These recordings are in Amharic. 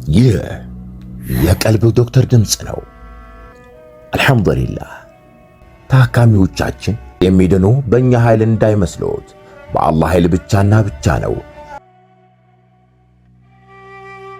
ይህ የቀልብ ዶክተር ድምጽ ነው። አልሐምዱሊላህ ታካሚዎቻችን የሚድኑ በእኛ ኃይል እንዳይመስሎት በአላህ ኃይል ብቻና ብቻ ነው።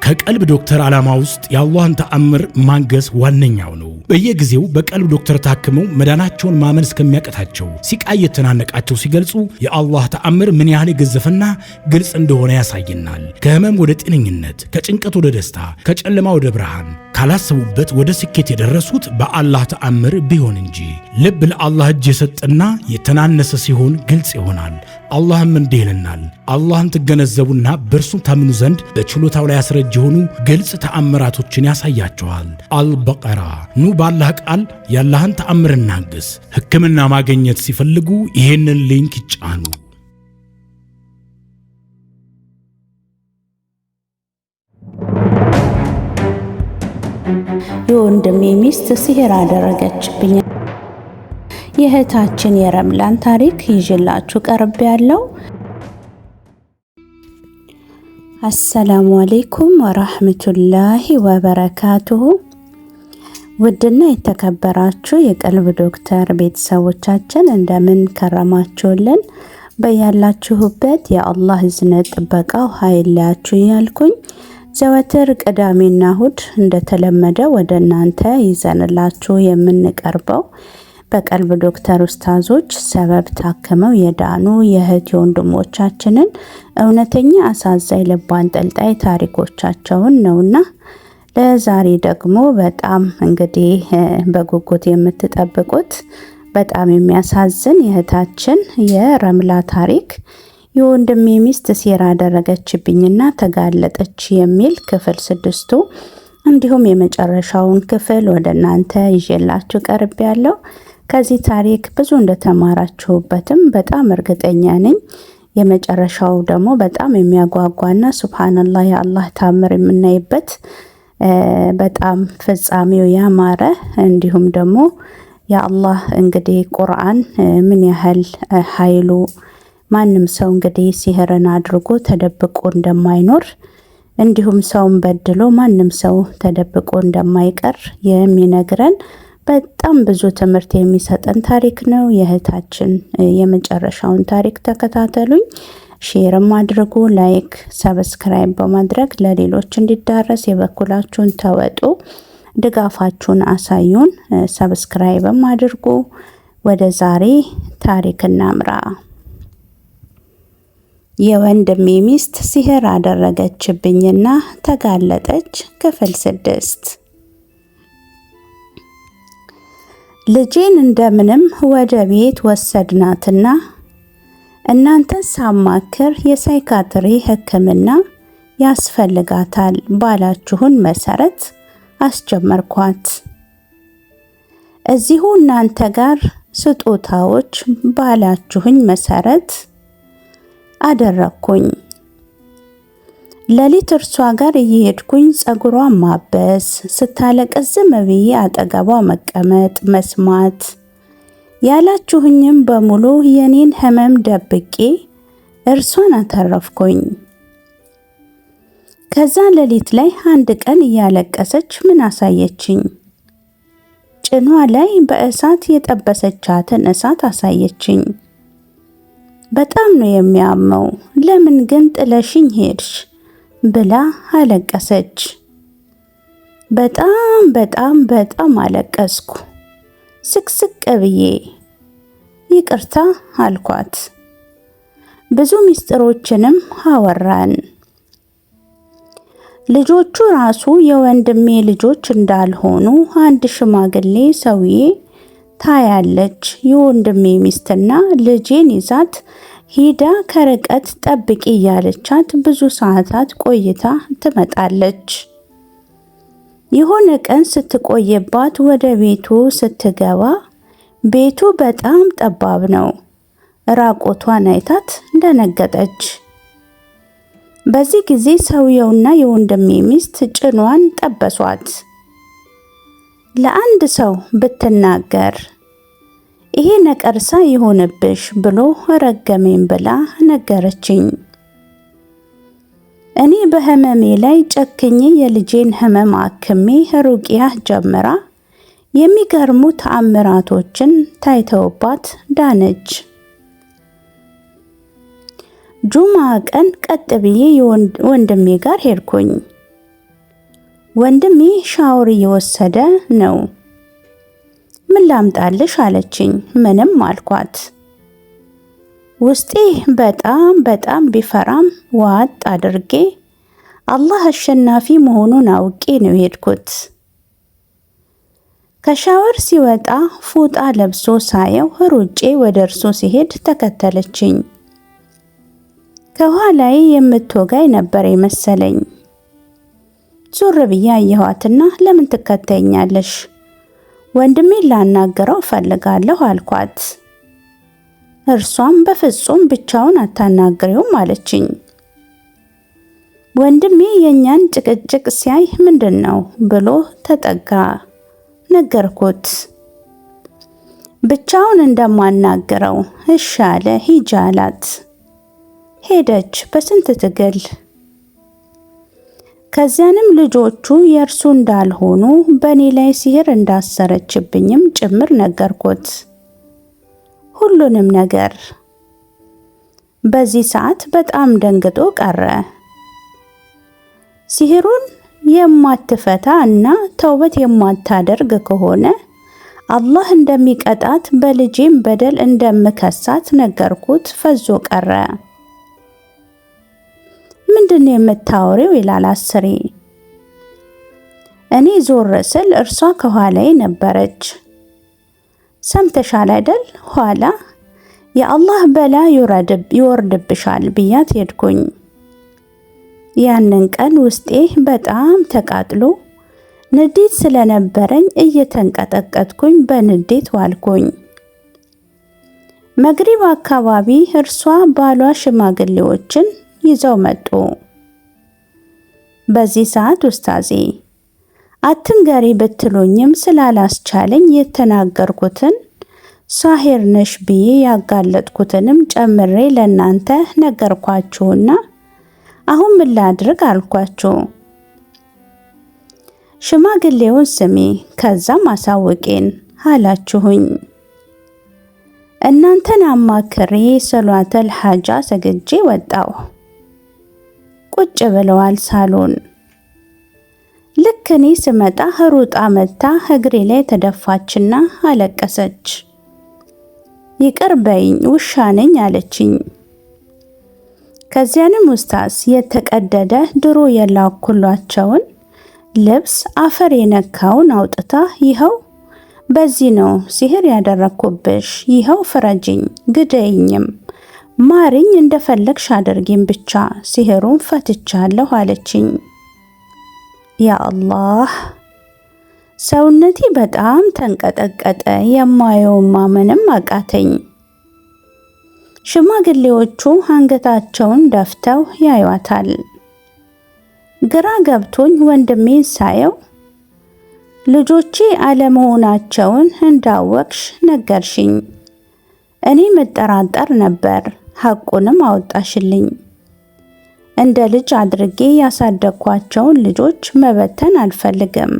ከቀልብ ዶክተር ዓላማ ውስጥ የአላህን ተአምር ማንገስ ዋነኛው ነው። በየጊዜው በቀልብ ዶክተር ታክመው መዳናቸውን ማመን እስከሚያቀታቸው ሲቃይ የተናነቃቸው ሲገልጹ የአላህ ተአምር ምን ያህል የገዘፈና ግልጽ እንደሆነ ያሳየናል። ከህመም ወደ ጤነኝነት፣ ከጭንቀት ወደ ደስታ፣ ከጨለማ ወደ ብርሃን፣ ካላሰቡበት ወደ ስኬት የደረሱት በአላህ ተአምር ቢሆን እንጂ። ልብ ለአላህ እጅ የሰጠና የተናነሰ ሲሆን ግልጽ ይሆናል። አላህም እንዲህ ይለናል፣ አላህን ትገነዘቡና በእርሱ ታምኑ ዘንድ በችሎታው ላይ ያስረጅ የሆኑ ግልጽ ተአምራቶችን ያሳያቸዋል። አልበቀራ። ኑ ባላህ ቃል ያላህን ተአምር እናግስ። ሕክምና ማግኘት ሲፈልጉ ይሄንን ሊንክ ይጫኑ። የወንድሜ ሚስት ሲህር አደረገችብኝ። የእህታችን የረምላን ታሪክ ይዤላችሁ ቀርብ ያለው። አሰላሙ አለይኩም ወራህመቱላሂ ወበረካቱሁ። ውድና የተከበራችሁ የቀልብ ዶክተር ቤተሰቦቻችን እንደምን ከረማችሁልን? በያላችሁበት የአላህ እዝነት ጥበቃው ኃይላችሁ ያልኩኝ ዘወትር ቅዳሜና እሁድ እንደተለመደ ወደ እናንተ ይዘንላችሁ የምንቀርበው በቀልብ ዶክተር ኡስታዞች ሰበብ ታክመው የዳኑ የእህት ወንድሞቻችንን እውነተኛ አሳዛኝ ልብ አንጠልጣይ ታሪኮቻቸውን ነውና ለዛሬ ደግሞ በጣም እንግዲህ በጉጉት የምትጠብቁት በጣም የሚያሳዝን የእህታችን የረምላ ታሪክ የወንድሜ ሚስት ሲህር አደረገችብኝና ተጋለጠች የሚል ክፍል 6 እንዲሁም የመጨረሻውን ክፍል ወደ እናንተ ይዤላችሁ ቀርብ ያለው። ከዚህ ታሪክ ብዙ እንደተማራችሁበትም በጣም እርግጠኛ ነኝ። የመጨረሻው ደግሞ በጣም የሚያጓጓና ሱብሃንአላህ የአላህ ታምር የምናይበት በጣም ፍጻሜው ያማረ እንዲሁም ደግሞ የአላህ እንግዲህ ቁርአን ምን ያህል ኃይሉ ማንም ሰው እንግዲህ ሲህርን አድርጎ ተደብቆ እንደማይኖር እንዲሁም ሰውን በድሎ ማንም ሰው ተደብቆ እንደማይቀር የሚነግረን በጣም ብዙ ትምህርት የሚሰጠን ታሪክ ነው። የእህታችን የመጨረሻውን ታሪክ ተከታተሉኝ። ሼርም አድርጉ፣ ላይክ፣ ሰብስክራይብ በማድረግ ለሌሎች እንዲዳረስ የበኩላችሁን ተወጡ። ድጋፋችሁን አሳዩን። ሰብስክራይብም አድርጉ። ወደ ዛሬ ታሪክ እናምራ። የወንድሜ ሚስት ሲህር አደረገችብኝና ተጋለጠች ክፍል 6። ልጄን እንደምንም ወደ ቤት ወሰድናትና እናንተን ሳማክር የሳይካትሪ ሕክምና ያስፈልጋታል ባላችሁን መሰረት አስጀመርኳት። እዚሁ እናንተ ጋር ስጦታዎች ባላችሁኝ መሰረት አደረኩኝ። ለሊት እርሷ ጋር እየሄድኩኝ ጸጉሯን ማበስ፣ ስታለቅስ ዝም ብዬ አጠገቧ መቀመጥ መስማት፣ ያላችሁኝም በሙሉ የኔን ህመም ደብቄ እርሷን አተረፍኩኝ። ከዛ ሌሊት ላይ አንድ ቀን እያለቀሰች ምን አሳየችኝ። ጭኗ ላይ በእሳት የጠበሰቻትን እሳት አሳየችኝ። በጣም ነው የሚያመው፣ ለምን ግን ጥለሽኝ ሄድሽ ብላ አለቀሰች። በጣም በጣም በጣም አለቀስኩ። ስቅስቅ ብዬ ይቅርታ አልኳት። ብዙ ሚስጥሮችንም አወራን። ልጆቹ ራሱ የወንድሜ ልጆች እንዳልሆኑ አንድ ሽማግሌ ሰውዬ ታያለች። የወንድሜ ሚስትና ልጄን ይዛት ሂዳ ከርቀት ጠብቂ እያለቻት ብዙ ሰዓታት ቆይታ ትመጣለች። የሆነ ቀን ስትቆይባት ወደ ቤቱ ስትገባ ቤቱ በጣም ጠባብ ነው። ራቆቷን አይታት ደነገጠች። በዚህ ጊዜ ሰውየውና የወንድሜ ሚስት ጭኗን ጠበሷት። ለአንድ ሰው ብትናገር ይሄ ነቀርሳ ይሆንብሽ ብሎ ረገመኝ ብላ ነገረችኝ። እኔ በህመሜ ላይ ጨክኜ የልጄን ህመም አክሜ ሩቅያ ጀምራ የሚገርሙ ተአምራቶችን ታይተውባት ዳነች። ጁማ ቀን ቀጥ ብዬ ወንድሜ ጋር ሄድኩኝ። ወንድሜ ሻወር እየወሰደ ነው። ምን ላምጣልሽ አለችኝ። ምንም አልኳት። ውስጤ በጣም ቢፈራም ዋጥ አድርጌ አላህ አሸናፊ መሆኑን አውቄ ነው የሄድኩት። ከሻወር ሲወጣ ፎጣ ለብሶ ሳየው ሩጬ ወደ እርሱ ሲሄድ ተከተለችኝ። ከኋላዬ የምትወጋኝ ነበር የመሰለኝ። ዞር ብዬ አየኋትና ለምን ትከተኛለሽ? ወንድሜን ላናገረው ፈልጋለሁ አልኳት። እርሷም በፍጹም ብቻውን አታናግሪውም አለችኝ። ወንድሜ የኛን ጭቅጭቅ ሲያይ ምንድነው ብሎ ተጠጋ። ነገርኩት። ብቻውን እንደማናገረው እሺ አለ። ሂጂ አላት። ሄደች በስንት ትግል። ከዚያንም ልጆቹ የእርሱ እንዳልሆኑ በእኔ ላይ ሲህር እንዳሰረችብኝም ጭምር ነገርኩት። ሁሉንም ነገር። በዚህ ሰዓት በጣም ደንግጦ ቀረ። ሲህሩን የማትፈታ እና ተውበት የማታደርግ ከሆነ አላህ እንደሚቀጣት በልጄም በደል እንደምከሳት ነገርኩት። ፈዞ ቀረ። ምንድነው የምታወሪው ይላል አስሬ። እኔ ዞር ስል እርሷ ከኋላዬ ነበረች። ሰምተሻል አይደል? ኋላ የአላህ በላ ይወርድብሻል ብያት ሄድኩኝ። ያንን ቀን ውስጤ በጣም ተቃጥሎ ንዴት ስለነበረኝ እየተንቀጠቀጥኩኝ በንዴት ዋልኩኝ። መግሪብ አካባቢ እርሷ ባሏ ሽማግሌዎችን ይዘው መጡ። በዚህ ሰዓት ኡስታዜ አትንገሪ ብትሉኝም ስላላስቻለኝ የተናገርኩትን ሳሂር ነሽ ብዬ ያጋለጥኩትንም ጨምሬ ለናንተ ነገርኳችሁና አሁን ምን ላድርግ አልኳችሁ። ሽማግሌውን ስሚ ከዛም አሳውቄን አላችሁኝ። እናንተን አማክሬ ሰላተል ሐጃ ሰግጄ ወጣሁ። ቁጭ ብለዋል ሳሎን። ልክ እኔ ስመጣ ሩጣ መታ እግሬ ላይ ተደፋችና አለቀሰች። ይቅር በይኝ ውሻ ነኝ አለችኝ። ከዚያንም ኡስታዝ የተቀደደ ድሮ የላኩላቸውን ልብስ አፈር የነካውን አውጥታ ይኸው በዚህ ነው ሲህር ያደረኩብሽ፣ ይኸው ፍረጅኝ፣ ግደይኝም፣ ማሪኝ፣ እንደፈለግሽ አድርጊኝ፣ ብቻ ሲህሩን ፈትቻለሁ አለችኝ። ያ አላህ ሰውነቴ በጣም ተንቀጠቀጠ። የማየውን ማመንም አቃተኝ። ሽማግሌዎቹ አንገታቸውን ደፍተው ያዩዋታል። ግራ ገብቶኝ ወንድሜን ሳየው ልጆቼ አለመሆናቸውን እንዳወቅሽ ነገርሽኝ። እኔ መጠራጠር ነበር፣ ሐቁንም አወጣሽልኝ። እንደ ልጅ አድርጌ ያሳደግኳቸውን ልጆች መበተን አልፈልግም።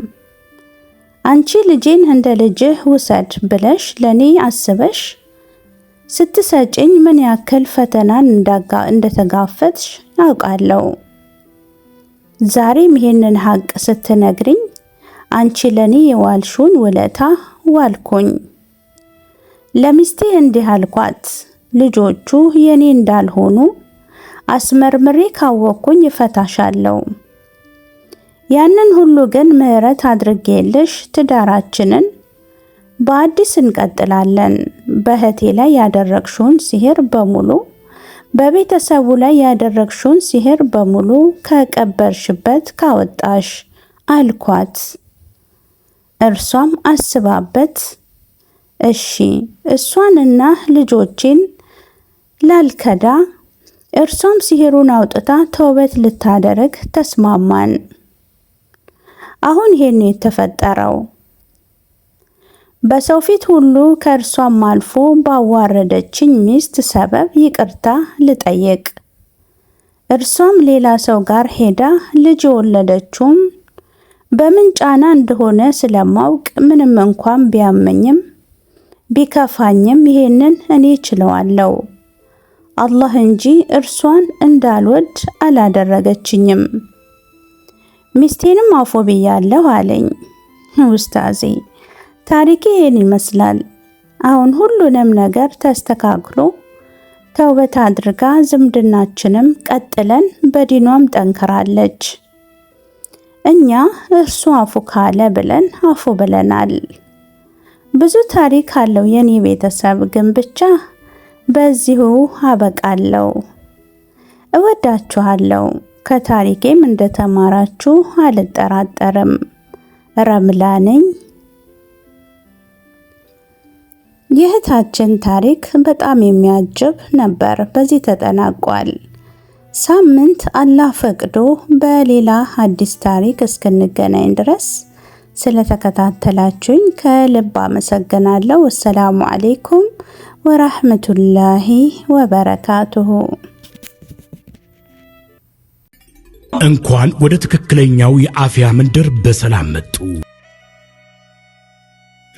አንቺ ልጄን እንደ ልጅህ ውሰድ ብለሽ ለኔ አስበሽ ስትሰጪኝ ምን ያክል ፈተናን እንደተጋፈጥሽ አውቃለሁ። ዛሬም ይሄንን ሐቅ ስትነግሪኝ አንቺ ለኔ የዋልሹን ውለታ ዋልኩኝ። ለሚስቴ እንዲህ አልኳት፣ ልጆቹ የኔ እንዳልሆኑ አስመርምሬ ካወቅኩኝ እፈታሻለሁ። ያንን ሁሉ ግን ምህረት አድርጌልሽ ትዳራችንን በአዲስ እንቀጥላለን። በእህቴ ላይ ያደረግሽውን ሲህር በሙሉ፣ በቤተሰቡ ላይ ያደረግሽውን ሲህር በሙሉ ከቀበርሽበት ካወጣሽ አልኳት። እርሷም አስባበት እሺ እሷንና ልጆቼን ላልከዳ፣ እርሷም ሲህሩን አውጥታ ተውበት ልታደርግ ተስማማን። አሁን ይሄን የተፈጠረው በሰው ፊት ሁሉ ከእርሷም አልፎ ባዋረደችኝ ሚስት ሰበብ ይቅርታ ልጠይቅ። እርሷም ሌላ ሰው ጋር ሄዳ ልጅ ወለደችውም በምን ጫና እንደሆነ ስለማውቅ ምንም እንኳን ቢያመኝም ቢከፋኝም ይሄንን እኔ ችለዋለሁ። አላህ እንጂ እርሷን እንዳልወድ አላደረገችኝም። ሚስቴንም አፎ ብያለሁ አለኝ። ኡስታዜ ታሪኬ ይሄን ይመስላል። አሁን ሁሉንም ነገር ተስተካክሎ ተውበት አድርጋ ዝምድናችንም ቀጥለን በዲኗም ጠንክራለች። እኛ እርሱ አፉ ካለ ብለን አፉ ብለናል። ብዙ ታሪክ አለው የኔ ቤተሰብ፣ ግን ብቻ በዚሁ አበቃለሁ። እወዳችኋለሁ። ከታሪኬም እንደተማራችሁ አልጠራጠርም። ረምላ ነኝ። የእህታችን ታሪክ በጣም የሚያጅብ ነበር። በዚህ ተጠናቋል። ሳምንት አላህ ፈቅዶ በሌላ አዲስ ታሪክ እስክንገናኝ ድረስ ስለተከታተላችሁኝ ከልብ አመሰግናለሁ። ወሰላሙ አለይኩም ወራህመቱላሂ ወበረካቱሁ። እንኳን ወደ ትክክለኛው የአፍያ መንደር በሰላም መጡ።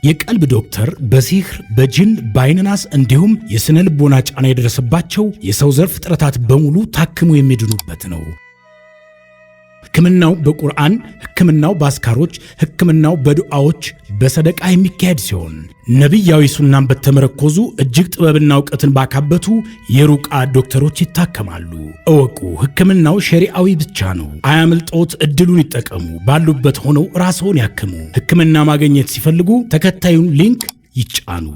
የቀልብ ዶክተር በሲህር በጅን በአይንናስ እንዲሁም የስነ ልቦና ጫና የደረሰባቸው የሰው ዘር ፍጥረታት በሙሉ ታክሙ የሚድኑበት ነው። ሕክምናው በቁርአን፣ ሕክምናው በአስካሮች፣ ሕክምናው በዱዓዎች በሰደቃ የሚካሄድ ሲሆን ነቢያዊ ሱናን በተመረኮዙ እጅግ ጥበብና እውቀትን ባካበቱ የሩቃ ዶክተሮች ይታከማሉ። እወቁ፣ ሕክምናው ሸሪዓዊ ብቻ ነው። አያምልጦት፣ እድሉን ይጠቀሙ። ባሉበት ሆነው ራስዎን ያክሙ። ሕክምና ማግኘት ሲፈልጉ ተከታዩን ሊንክ ይጫኑ።